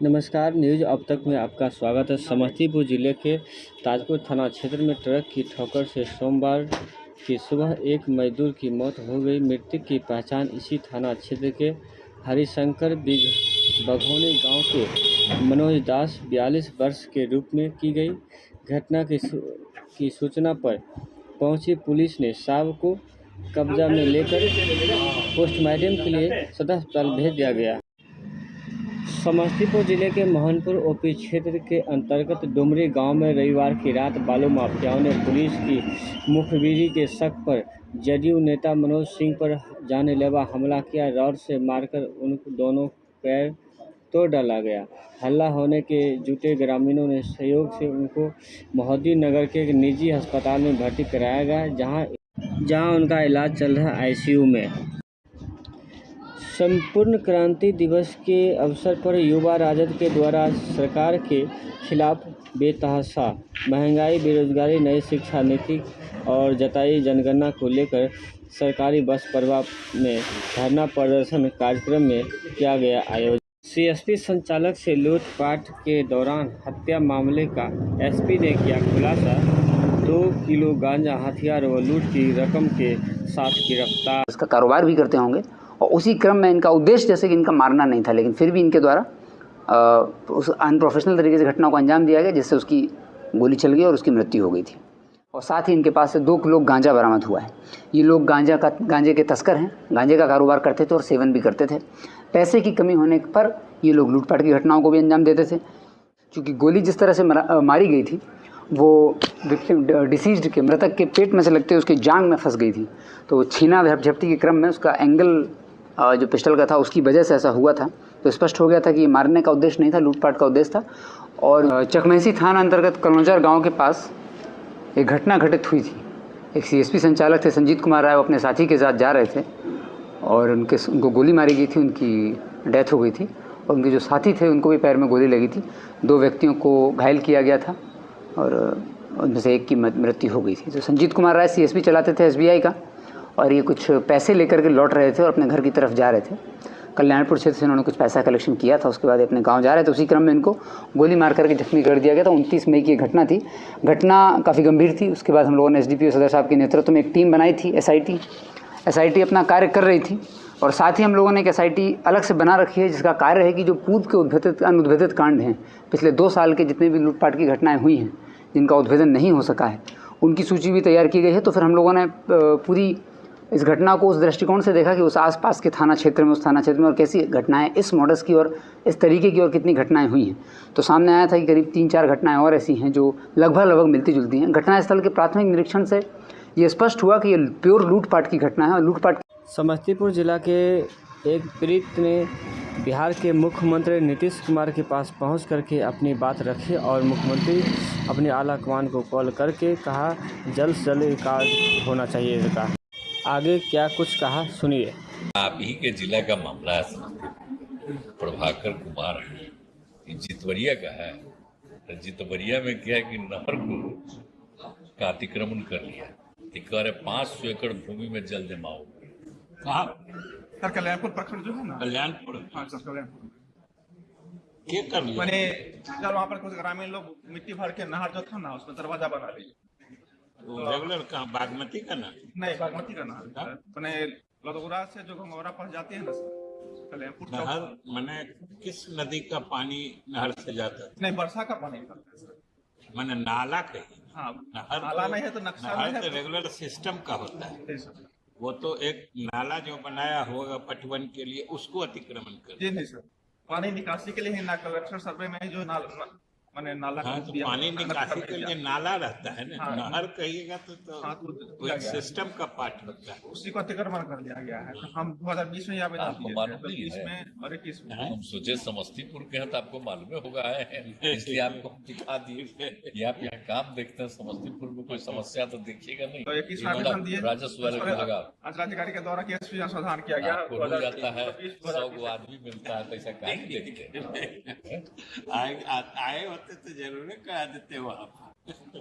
नमस्कार, न्यूज़ अब तक में आपका स्वागत है। समस्तीपुर जिले के ताजपुर थाना क्षेत्र में ट्रक की ठोकर से सोमवार की सुबह एक मजदूर की मौत हो गई। मृतक की पहचान इसी थाना क्षेत्र के हरिशंकर बघौनी गांव के मनोज दास 42 वर्ष के रूप में की गई। घटना की सूचना पर पहुंची पुलिस ने शव को कब्जा में लेकर पोस्टमार्टम के लिए सदर अस्पताल भेज दिया गया। समस्तीपुर जिले के मोहनपुर ओपी क्षेत्र के अंतर्गत डुमरी गांव में रविवार की रात बालू माफियाओं ने पुलिस की मुखबिरी के शक पर जदयू नेता मनोज सिंह पर जानलेवा हमला किया। रॉड से मारकर उन दोनों पैर तोड़ डाला गया। हल्ला होने के जुटे ग्रामीणों ने सहयोग से उनको मोहद्दी नगर के एक निजी अस्पताल में भर्ती कराया गया, जहां उनका इलाज चल रहा है आईसीयू में। संपूर्ण क्रांति दिवस के अवसर पर युवा राजद के द्वारा सरकार के खिलाफ बेतहाशा महंगाई, बेरोजगारी, नई शिक्षा नीति और जताई जनगणना को लेकर सरकारी बस प्रभाव में धरना प्रदर्शन कार्यक्रम में किया गया आयोजन। सीएसपी संचालक से लूटपाट के दौरान हत्या मामले का एसपी ने किया खुलासा। 2 किलो गांजा, हथियार व लूट की रकम के साथ गिरफ्तार। इसका कारोबार भी करते होंगे और उसी क्रम में इनका उद्देश्य जैसे कि इनका मारना नहीं था, लेकिन फिर भी इनके द्वारा उस अनप्रोफेशनल तरीके से घटना को अंजाम दिया गया, जिससे उसकी गोली चल गई और उसकी मृत्यु हो गई थी। और साथ ही इनके पास से 2 किलो गांजा बरामद हुआ है। ये लोग गांजे के तस्कर हैं, गांजे का कारोबार करते थे और सेवन भी करते थे। पैसे की कमी होने पर ये लोग लूटपाट की घटनाओं को भी अंजाम देते थे। चूँकि गोली जिस तरह से मारी गई थी वो डिसीज्ड के मृतक के पेट में से लगते उसके जांघ में फंस गई थी, तो छीना झपटी के क्रम में उसका एंगल जो पिस्टल का था उसकी वजह से ऐसा हुआ था। तो स्पष्ट हो गया था कि ये मारने का उद्देश्य नहीं था, लूटपाट का उद्देश्य था। और चकमेसी थाना अंतर्गत कलौंजर गांव के पास एक घटना घटित हुई थी। एक सीएसपी संचालक थे संजीत कुमार राय, वो अपने साथी के साथ जा रहे थे और उनको गोली मारी गई थी, उनकी डेथ हो गई थी। और उनके जो साथी थे उनको भी पैर में गोली लगी थी। 2 व्यक्तियों को घायल किया गया था और उनमें से एक की मृत्यु हो गई थी। तो संजीत कुमार राय सीएसपी चलाते थे एसबीआई का, और ये कुछ पैसे लेकर के लौट रहे थे और अपने घर की तरफ जा रहे थे। कल्याणपुर क्षेत्र से इन्होंने कुछ पैसा कलेक्शन किया था, उसके बाद अपने गांव जा रहे थे। उसी क्रम में इनको गोली मार करके जख्मी कर दिया गया था। 29 मई की घटना थी। घटना काफ़ी गंभीर थी। उसके बाद हम लोगों ने एसडीपीओ सदर साहब के नेतृत्व में एक टीम बनाई थी। एसआईटी अपना कार्य कर रही थी, और साथ ही हम लोगों ने एक एसआईटी अलग से बना रखी है, जिसका कार्य है कि जो पूर्व के अनुद्भेदित कांड हैं, पिछले 2 साल के जितने भी लूटपाट की घटनाएँ हुई हैं जिनका उद्भेदन नहीं हो सका है, उनकी सूची भी तैयार की गई है। तो फिर हम लोगों ने पूरी इस घटना को उस दृष्टिकोण से देखा कि उस आसपास के थाना क्षेत्र में, उस थाना क्षेत्र में और कैसी घटनाएं इस मॉडल्स की और इस तरीके की और कितनी घटनाएं हुई हैं। तो सामने आया था कि करीब 3-4 घटनाएं और ऐसी हैं जो लगभग मिलती जुलती हैं। घटनास्थल के प्राथमिक निरीक्षण से ये स्पष्ट हुआ कि ये प्योर लूटपाट की घटना है। और लूटपाट समस्तीपुर जिला के एक पीड़ित ने बिहार के मुख्यमंत्री नीतीश कुमार के पास पहुंच करके अपनी बात रखी और मुख्यमंत्री अपने आला कमान को कॉल करके कहा जल्द से जल्द रिकॉर्ड होना चाहिए इसका। आगे क्या कुछ कहा सुनिए। आप ही के जिला का मामला है। प्रभाकर कुमार है, ये जितवरिया का है। तो जितवरिया में क्या है कि नहर का अतिक्रमण कर लिया। 500 एकड़ भूमि में जल जमाव। कहाँ सर? कल्याणपुर प्रखंड जो है ना, कल्याणपुर। हाँ सर, कल्याणपुर क्या कर लिया मैंने सर, वहाँ पर कुछ ग्रामीण लोग मिट्टी भर के नहर जो था ना उसमें दरवाजा बना दिए। रेगुलर कहाँ? बागमती का ना? नहीं, बागमती का नहर मैंने लदौरा से जो घमौरा पहुँच जाते हैं ना सर, कल्याणपुर नहर मैंने किस नदी का पानी नहर से जाता है? नहीं, वर्षा का पानी करते हैं सर। मैंने नाला कही। हाँ, नहर नाला नहीं है तो नक्शा में है। तो रेगुलर सिस्टम का होता है। सर, वो तो एक नाला जो बनाया होगा पटवन के लिए, उसको अतिक्रमण कर। जी नहीं सर, पानी निकासी के लिए ही ना कलेक्टर सर्वे में जो मैंने नाला। हाँ, तो पानी निकासी के लिए नाला रहता है ना। हाँ, नहर कहिएगा तो वो एक सिस्टम का पार्ट होता है। उसी को अतिक्रमण कर लिया गया है। तो हम 2020 में आवेदन दिए थे, 2020 में और 21 में। हम सोचे समस्तीपुर के हैं तो आपको मालूम होगा है, इसलिए आपको दिखा दिए। ये आप यहाँ काम देखते हैं, समस्तीपुर में कोई समस्या तो देखिएगा नहीं। तो 21 में आवेदन दिए, राजस्व वाले विभाग आज राज्यकारी के द्वारा केस संशोधन किया गया। आपको हो जाता है 100 आदमी मिलता है, तो ऐसा काम देखते आए होते तो जरूर करा देते वहाँ।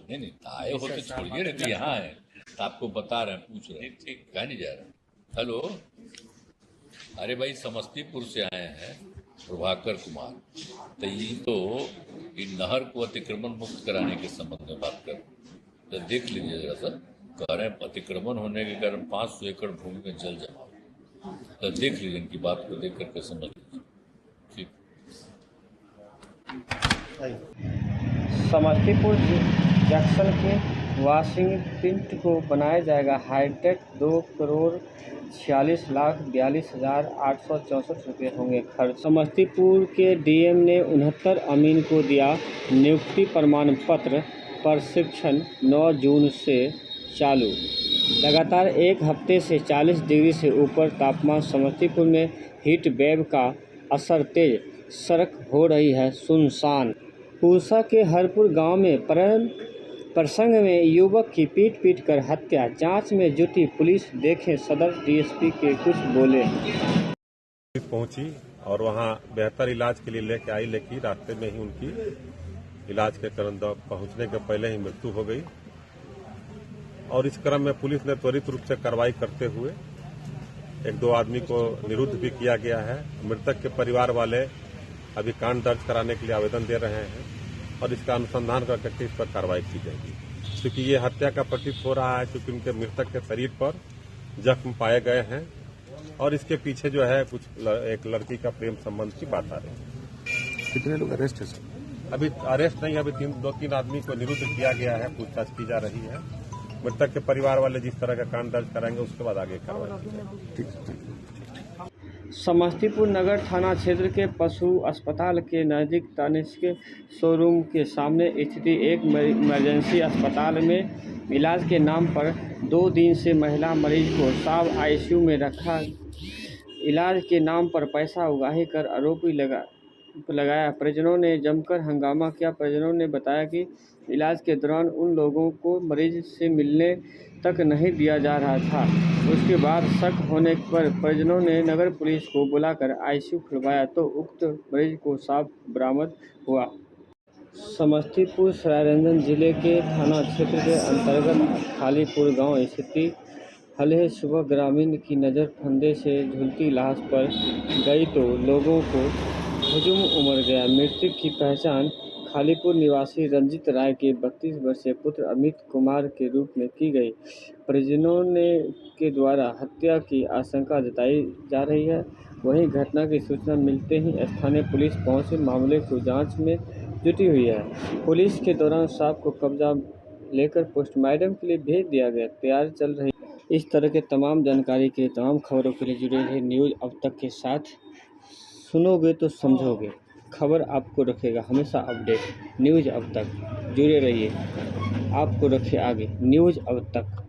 नहीं आए हो तो छोड़िए, नहीं तो यहाँ है तो आपको बता रहे हैं, पूछ रहे हैं। ठीक, कहा नहीं जा रहा। हेलो, अरे भाई समस्तीपुर से आए हैं, प्रभाकर कुमार। तो ये तो इन नहर को अतिक्रमण मुक्त कराने के संबंध में बात कर, तो देख लीजिए जरा सा, कह रहे हैं अतिक्रमण होने के कारण 500 एकड़ भूमि में जल जमा, तो देख लीजिए इनकी बात को देख करके समझ लीजिए। ठीक। समस्तीपुर जंक्शन के वाशिंगटन को बनाया जाएगा हाईटेक। 2,46,42,864 रुपये होंगे खर्च। समस्तीपुर के डीएम ने 69 अमीन को दिया नियुक्ति प्रमाण पत्र। प्रशिक्षण 9 जून से चालू। लगातार एक हफ्ते से 40 डिग्री से ऊपर तापमान। समस्तीपुर में हीट वेव का असर तेज, सड़क हो रही है सुनसान। पूसा के हरपुर गांव में प्रसंग में युवक की पीट कर हत्या। जांच में जुटी पुलिस। देखें सदर डीएसपी के कुछ बोले। पहुंची और वहां बेहतर इलाज के लिए लेके आई, लेकिन रास्ते में ही उनकी इलाज के कारण पहुंचने के पहले ही मृत्यु हो गई। और इस क्रम में पुलिस ने त्वरित रूप से कार्रवाई करते हुए 1-2 आदमी को निरुद्ध भी किया गया है। मृतक के परिवार वाले अभी कांड दर्ज कराने के लिए आवेदन दे रहे हैं और इसका अनुसंधान करके इस पर कार्रवाई की जाएगी, क्योंकि ये हत्या का प्रतीत हो रहा है, क्योंकि उनके मृतक के शरीर पर जख्म पाए गए हैं और इसके पीछे जो है कुछ एक लड़की का प्रेम संबंध की बात आ रही है। कितने लोग अरेस्ट है सर? अभी अरेस्ट नहीं, अभी 2-3 आदमी को निरुद्ध किया गया है, पूछताछ की जा रही है। मृतक के परिवार वाले जिस तरह का कांड दर्ज कराएंगे उसके बाद आगे कार्रवाई की जाएगी। समस्तीपुर नगर थाना क्षेत्र के पशु अस्पताल के नज़दीक तनिष्क शोरूम के सामने स्थित एक इमरजेंसी अस्पताल में इलाज के नाम पर 2 दिन से महिला मरीज को साब आईसीयू में रखा। इलाज के नाम पर पैसा उगाही कर आरोपी लगाया। परिजनों ने जमकर हंगामा किया। परिजनों ने बताया कि इलाज के दौरान उन लोगों को मरीज से मिलने तक नहीं दिया जा रहा था। उसके बाद शक होने पर परिजनों ने नगर पुलिस को बुलाकर आईसीयू खुलवाया तो उक्त मरीज को सांप बरामद हुआ। समस्तीपुर सरायरंजन जिले के थाना क्षेत्र के अंतर्गत खालीपुर गांव स्थित हल्हे सुबह ग्रामीण की नज़र फंदे से झूलती लाश पर गई तो लोगों को हुजूम उमड़ गया। मृतक की पहचान खालीपुर निवासी रंजित राय के 32 वर्षीय पुत्र अमित कुमार के रूप में की गई। परिजनों के द्वारा हत्या की आशंका जताई जा रही है। वहीं घटना की सूचना मिलते ही स्थानीय पुलिस पहुंच मामले को जांच में जुटी हुई है। पुलिस के दौरान सांप को कब्जा लेकर पोस्टमार्टम के लिए भेज दिया गया। तैयारी चल रही। इस तरह के तमाम जानकारी के तमाम खबरों के लिए जुड़े रहे न्यूज़ अब तक के साथ। सुनोगे तो समझोगे, खबर आपको रखेगा हमेशा अपडेट। न्यूज़ अब तक जुड़े रहिए, आपको रखे आगे। न्यूज़ अब तक।